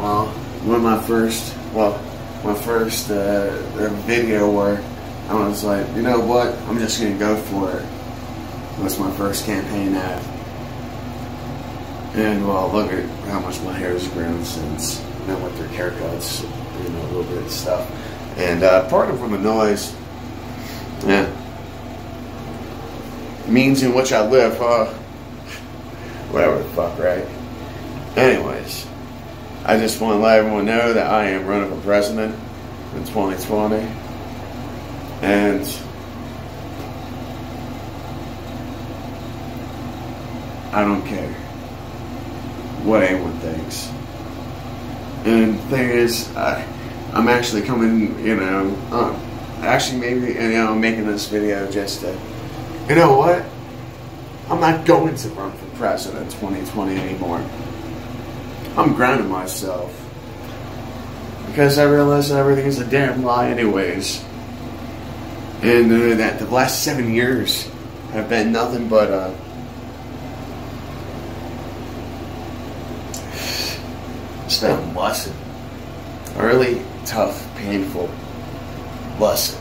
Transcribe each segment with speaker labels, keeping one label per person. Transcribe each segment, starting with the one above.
Speaker 1: Well, my first video where I was like, you know what, I'm just gonna go for it. Was my first campaign ad. And well, look at how much my hair has grown since, you know, with their haircuts, you know, a little bit of stuff. And pardon from the noise. Yeah. Means in which I live, whatever the fuck, right? Anyways, I just want to let everyone know that I am running for president in 2020. And I don't care what anyone thinks. And the thing is, I'm actually coming, you know, actually maybe, you know, I'm making this video just to, you know what? I'm not going to run for president in 2020 anymore. I'm grounding myself. Because I realize that everything is a damn lie anyways. And that the last 7 years have been nothing but, it's been a lesson. A really tough, painful lesson.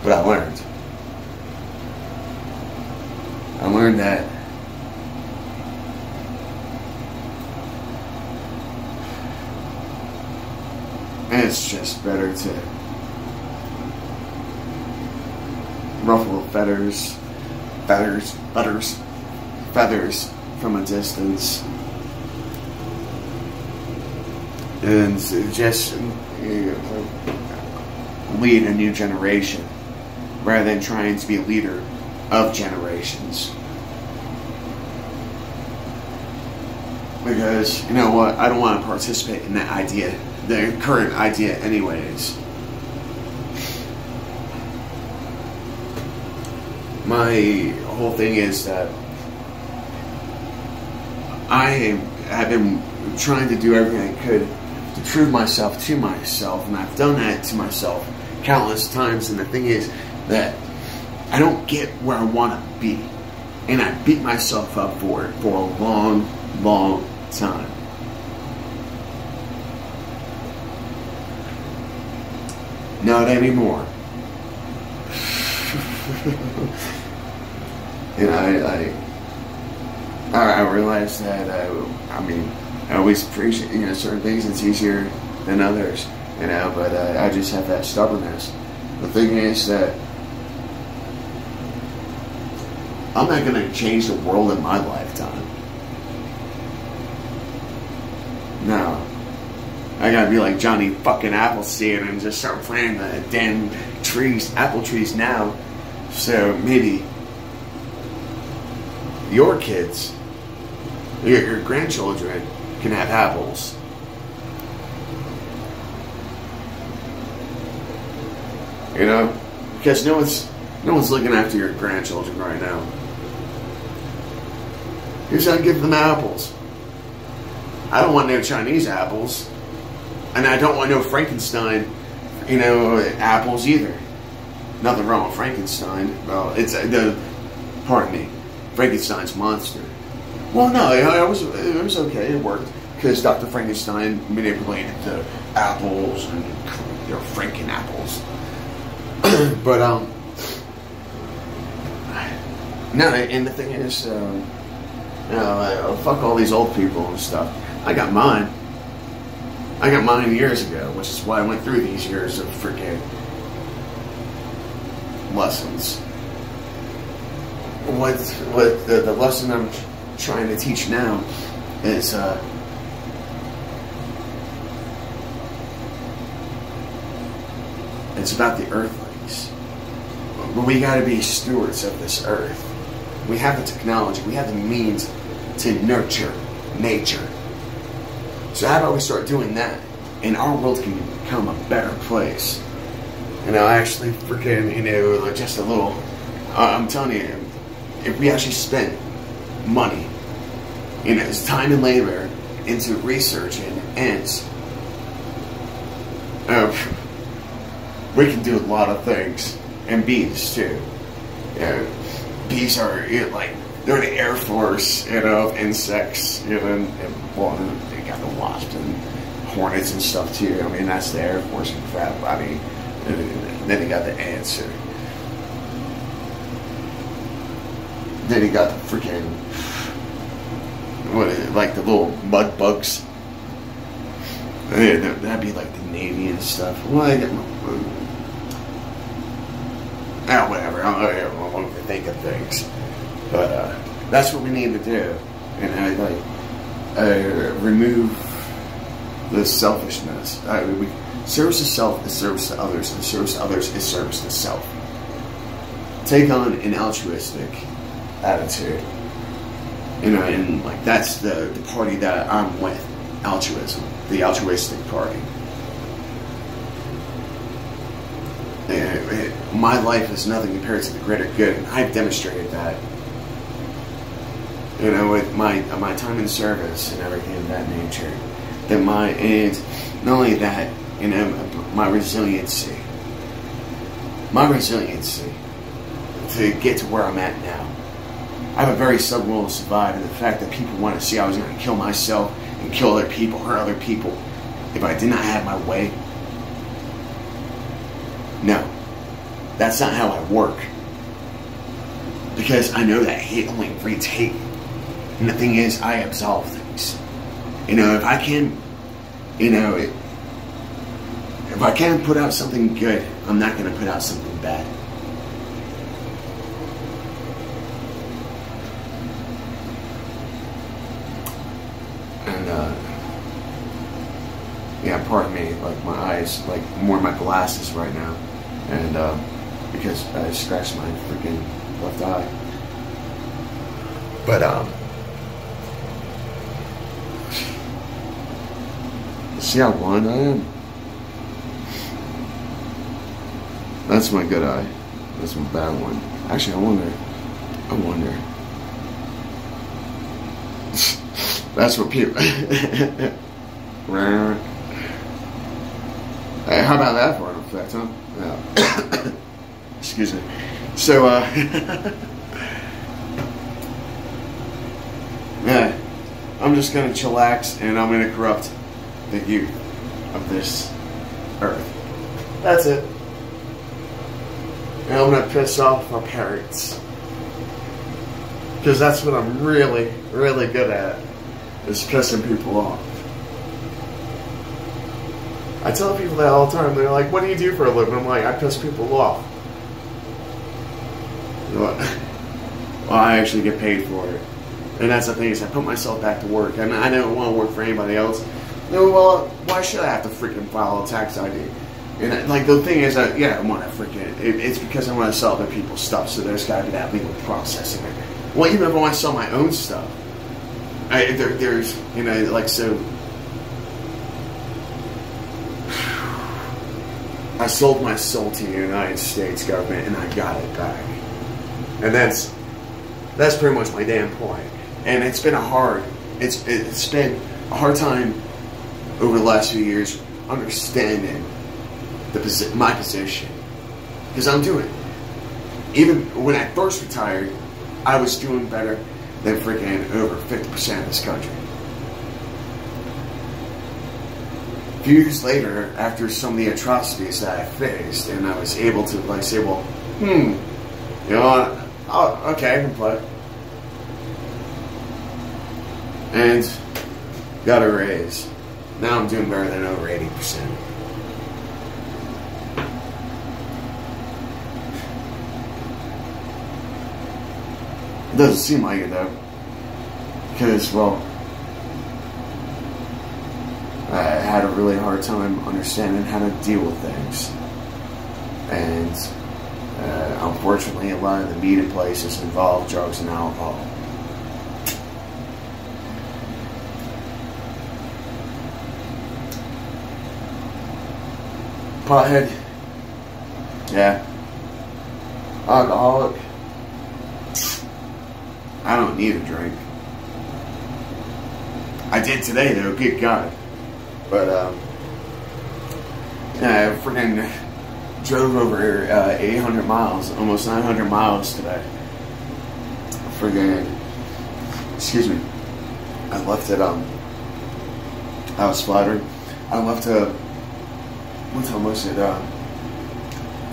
Speaker 1: But I learned. I learned that it's just better to ruffle the feathers from a distance. And just, you know, lead a new generation rather than trying to be a leader of generations. Because, you know what, I don't want to participate in that idea, the current idea anyways. My whole thing is that I have been trying to do everything I could to prove myself to myself, and I've done that to myself countless times. And the thing is that I don't get where I want to be, and I beat myself up for it for a long, long time. Not anymore. And I realized that I mean, I always appreciate, you know, certain things. It's easier than others, you know. But I just have that stubbornness. The thing is that I'm not going to change the world in my lifetime. No. I gotta be like Johnny fucking Appleseed and just start planting the damn trees, apple trees now. So maybe your kids, your grandchildren can have apples. You know? Because no one's looking after your grandchildren right now. Who's gonna give them apples? I don't want no Chinese apples. And I don't want no Frankenstein, you know, apples either. Nothing wrong with Frankenstein. Well, it's pardon me, Frankenstein's monster. Well, no, it was okay. It worked because Dr. Frankenstein manipulated the apples and, you know, Franken apples. But no, and the thing is, you know, fuck all these old people and stuff. I got mine. I got mine years ago, which is why I went through these years of freaking lessons. What the lesson I'm trying to teach now is it's about the earthlings. We got to be stewards of this earth. We have the technology, we have the means to nurture nature. So how about we start doing that, and our world can become a better place? You know, actually freaking, you know, just a little, I'm telling you, if we actually spend money, you know, it's time and labor into researching ants, we can do a lot of things. And bees too. You know, bees are, you know, like, they're the Air Force, you know, of insects, you know, and well, got the wasps and hornets and stuff too. I mean, that's the Air Force and crap. I mean, and then you got the ants. Then you got the freaking, what is it, like the little mud bugs. Yeah, that'd be like the Navy and stuff. Well, I get whatever. I don't want to think of things, but that's what we need to do. And remove the selfishness. Service to self is service to others, and service to others is service to self. Take on an altruistic attitude. And like that's the party that I'm with. Altruism, the altruistic party. My life is nothing compared to the greater good, and I've demonstrated that. With my time in service and everything of that nature. And not only that, my resiliency to get to where I'm at now. I have a very subtle will to survive, and the fact that people want to see I was going to kill myself and kill other people, hurt other people, if I did not have my way. No, that's not how I work. Because I know that hate only breeds hate. And the thing is, I absolve things. If I can, if I can put out something good, I'm not going to put out something bad. And, pardon me, like my eyes, like I'm wearing my glasses right now. And, because I scratched my freaking left eye. But, see how blind I am? That's my good eye. That's my bad one. Actually, I wonder. That's what people... Hey, how about that for an effect, huh? Yeah. Excuse me. So, yeah, I'm just gonna chillax and I'm gonna corrupt the youth of this earth. That's it. And I'm gonna piss off our parents. Because that's what I'm really, really good at, is pissing people off. I tell people that all the time. They're like, what do you do for a living? I'm like, I piss people off. Well, I actually get paid for it. And that's the thing, is I put myself back to work. And I don't want to work for anybody else. No, well, why should I have to freaking file a tax ID? And like the thing is, I want to freaking. It's because I want to sell other people's stuff, so there's got to be that legal processing. Well, even if I want to sell my own stuff, there's like so. I sold my soul to the United States government, and I got it back. And that's pretty much my damn point. And it's been it's been a hard time over the last few years understanding my position, because I'm doing. Even when I first retired, I was doing better than freaking over 50% of this country. A few years later, after some of the atrocities that I faced, and I was able to like say, well, okay, I can play. And got a raise. Now I'm doing better than over 80%. It doesn't seem like it though. Because, well, I had a really hard time understanding how to deal with things. And unfortunately, a lot of the meeting places involve drugs and alcohol. Pothead. Yeah. Alcoholic. I don't need a drink. I did today though, good God. But I freaking drove over 800 miles, almost 900 miles today. Freaking, excuse me. I left it I was flattered. I left what time was it?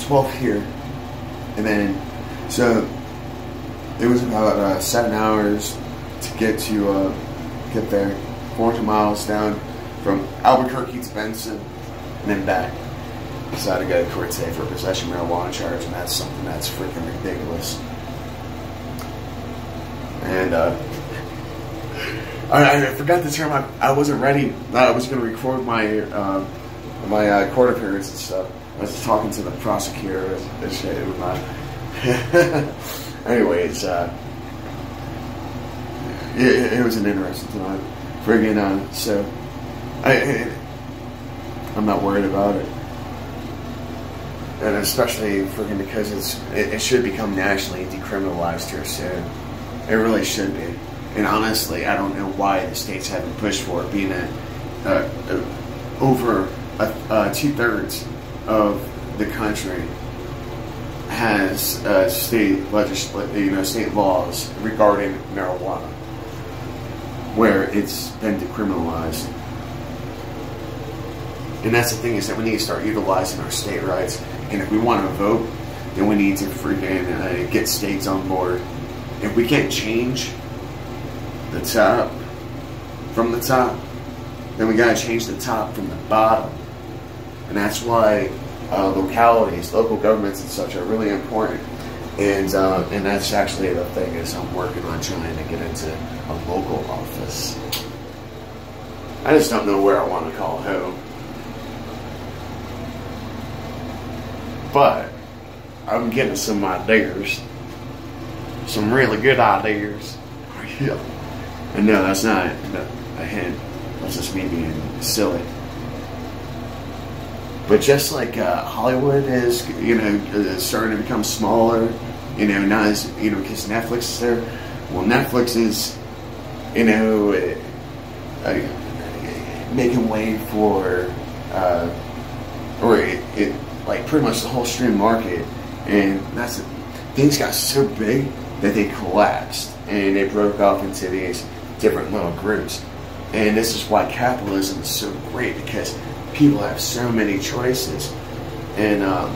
Speaker 1: 12 here, and then so it was about 7 hours to get there, 400 miles down from Albuquerque to Benson, and then back. So I had to go to court today for possession of marijuana charge, and that's something that's freaking ridiculous. And I forgot the term. I wasn't ready. I was going to record my court appearance and stuff. I was talking to the prosecutor and shit. Anyways, it was an interesting time. Friggin' so I'm not worried about it. And especially friggin' because it should become nationally decriminalized here soon. It really should be. And honestly, I don't know why the states haven't pushed for it, being over 2/3 of the country has state laws regarding marijuana, where it's been decriminalized. And that's the thing, is that we need to start utilizing our state rights. And if we want to vote, then we need to freaking get states on board. If we can't change the top from the top, then we gotta change the top from the bottom. And that's why localities, local governments and such are really important. And that's actually the thing, is I'm working on trying to get into a local office. I just don't know where I want to call home. But I'm getting some ideas. Some really good ideas. Yeah. And no, that's not a hint. That's just me being silly. But just like Hollywood is, starting to become smaller, not as, because Netflix is there. Well, Netflix is, making way for, like pretty much the whole stream market. And things got so big that they collapsed, and they broke off into these different little groups. And this is why capitalism is so great, because people have so many choices. And I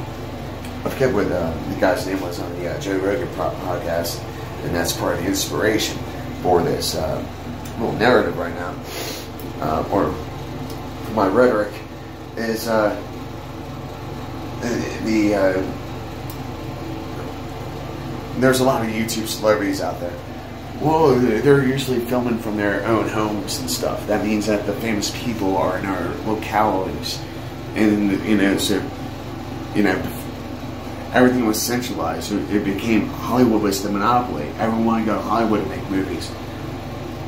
Speaker 1: forget what the guy's name was on the Joe Rogan podcast, and that's part of the inspiration for this little narrative right now, or for my rhetoric, is there's a lot of YouTube celebrities out there. Well, they're usually filming from their own homes and stuff. That means that the famous people are in our localities. And, everything was centralized. It became, Hollywood was the monopoly. Everyone wanted to go to Hollywood to make movies.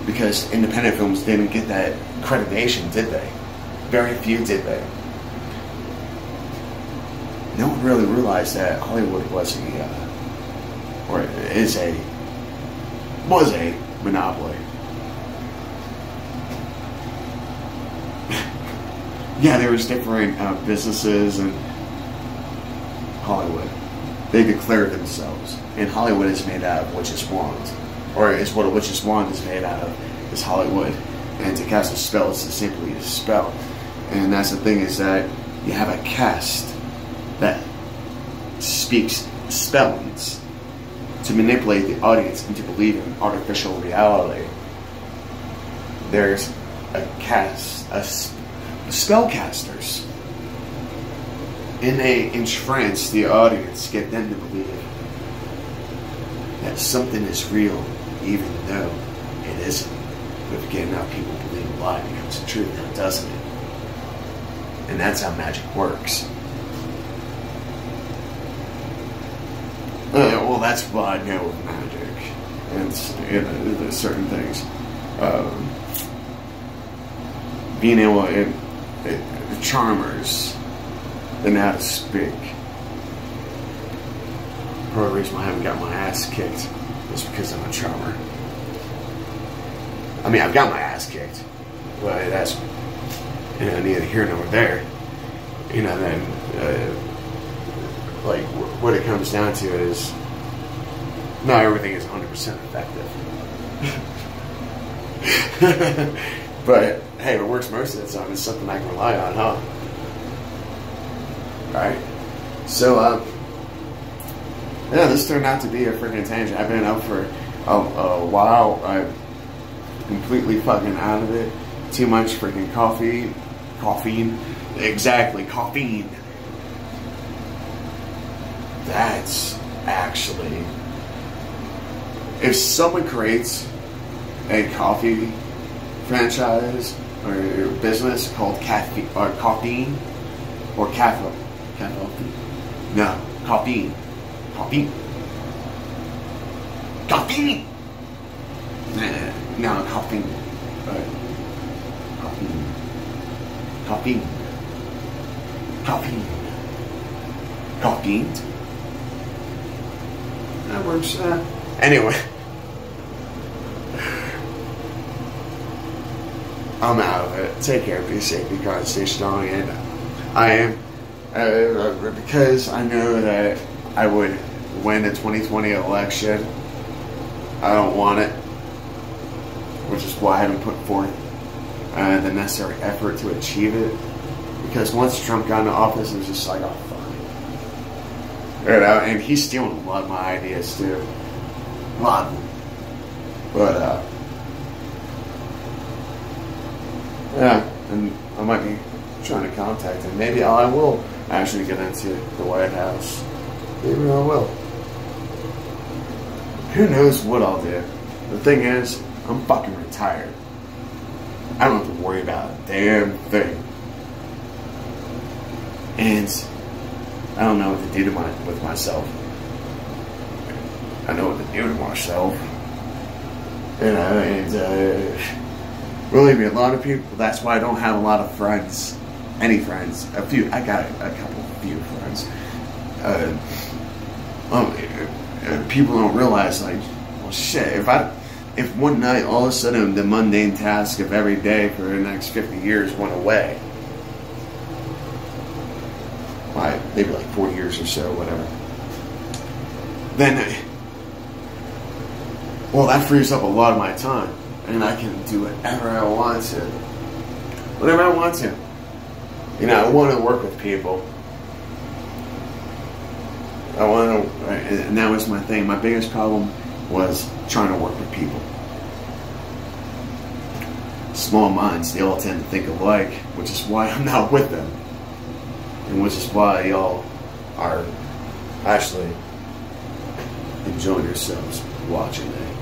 Speaker 1: Because independent films didn't get that accreditation, did they? Very few did they. No one really realized that Hollywood was a monopoly. Yeah, there was different businesses in Hollywood. They declared themselves, and Hollywood is made out of witch's wands, or is what a witch's wand is made out of, is Hollywood. And to cast a spell is to simply a spell. And that's the thing, is that you have a cast that speaks spellings to manipulate the audience into believing artificial reality. There's a cast, spellcasters, and they entrance the audience, get them to believe that something is real, even though it isn't. But if you get enough people believe a lie, it becomes the truth, now doesn't it? And that's how magic works. Well, that's what I know with magic, and there's certain things. Being able to, the charmers, they know how to speak. Part of the reason why I haven't got my ass kicked is because I'm a charmer. I mean, I've got my ass kicked, but that's neither here nor there. Then. Like, what it comes down to is, not everything is 100% effective. But hey, it works most of the time. It's something I can rely on, huh? Alright. So, yeah, this turned out to be a freaking tangent. I've been up for a while. I'm completely fucking out of it. Too much freaking coffee. Caffeine. Exactly, caffeine. That's actually... If someone creates a coffee franchise or business called caffeine or caffeine or caffeine, no, caffeine, caffeine, caffeine, no, caffeine, caffeine, caffeine, caffeine, caffeine. That works. Anyway. I'm out of it. Take care, be safe, be kind, stay strong, and I am, because I know that I would win the 2020 election. I don't want it, which is why I haven't put forth the necessary effort to achieve it. Because once Trump got into office, it was just like, oh fuck, you know, and he's stealing a lot of my ideas too, a lot of them. But yeah, and I might be trying to contact him. Maybe I will actually get into the White House. Maybe I will. Who knows what I'll do? The thing is, I'm fucking retired. I don't have to worry about a damn thing. And I don't know what to do with myself. I know what to do with myself. You know, and believe me, a lot of people, that's why I don't have a lot of friends. Any friends. A few. I got a few friends. People don't realize, like, well, shit, if one night, all of a sudden, the mundane task of every day for the next 50 years went away, maybe like 4 years or so, whatever, then, well, that frees up a lot of my time. And I can do whatever I want to. Whatever I want to. You know, I want to work with people. I want to, and that was my thing. My biggest problem was trying to work with people. Small minds, they all tend to think alike, which is why I'm not with them. And which is why y'all are actually enjoying yourselves watching it.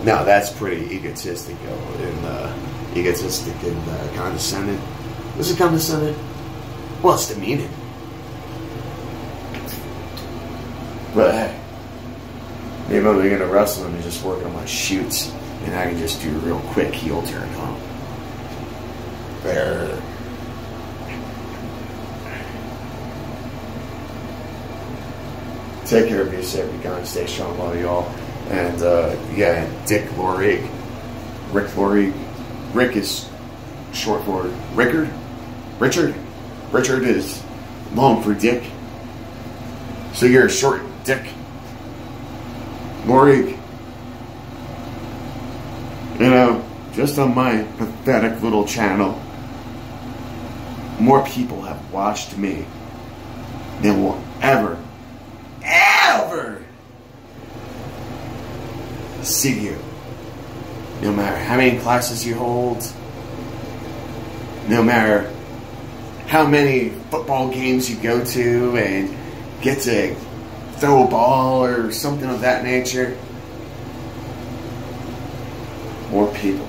Speaker 1: Now that's pretty egotistical and condescending. Is it condescending? Well, it's demeaning. But hey, maybe I'm gonna wrestle and just work on my shoots, and I can just do a real quick heel turn, huh? There. Take care of yourself, be kind, stay strong, love y'all. And, yeah, Dick Lorig. Rick Lorig. Rick is short for Rickard. Richard. Richard is long for Dick. So you're a short Dick. Lorig. You know, just on my pathetic little channel, more people have watched me than will ever see you. No matter how many classes you hold, no matter how many football games you go to and get to throw a ball or something of that nature, more people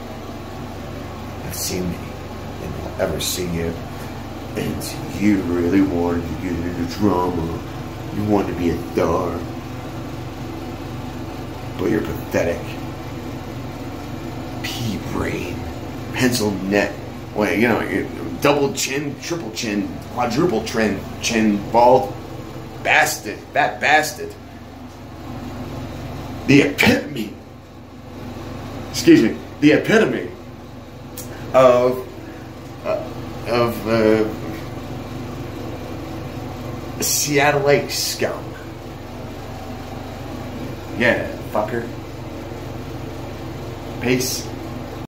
Speaker 1: have seen me than will ever see you. And you really wanted to get into drama. You wanted to be a star. But you're pathetic. Pea brain. Pencil neck. Wait, you know, double chin, triple chin, quadruple chin, bald bastard. Fat bastard. The epitome. Excuse me. The epitome of Seattle scum. Yeah, fucker. Peace.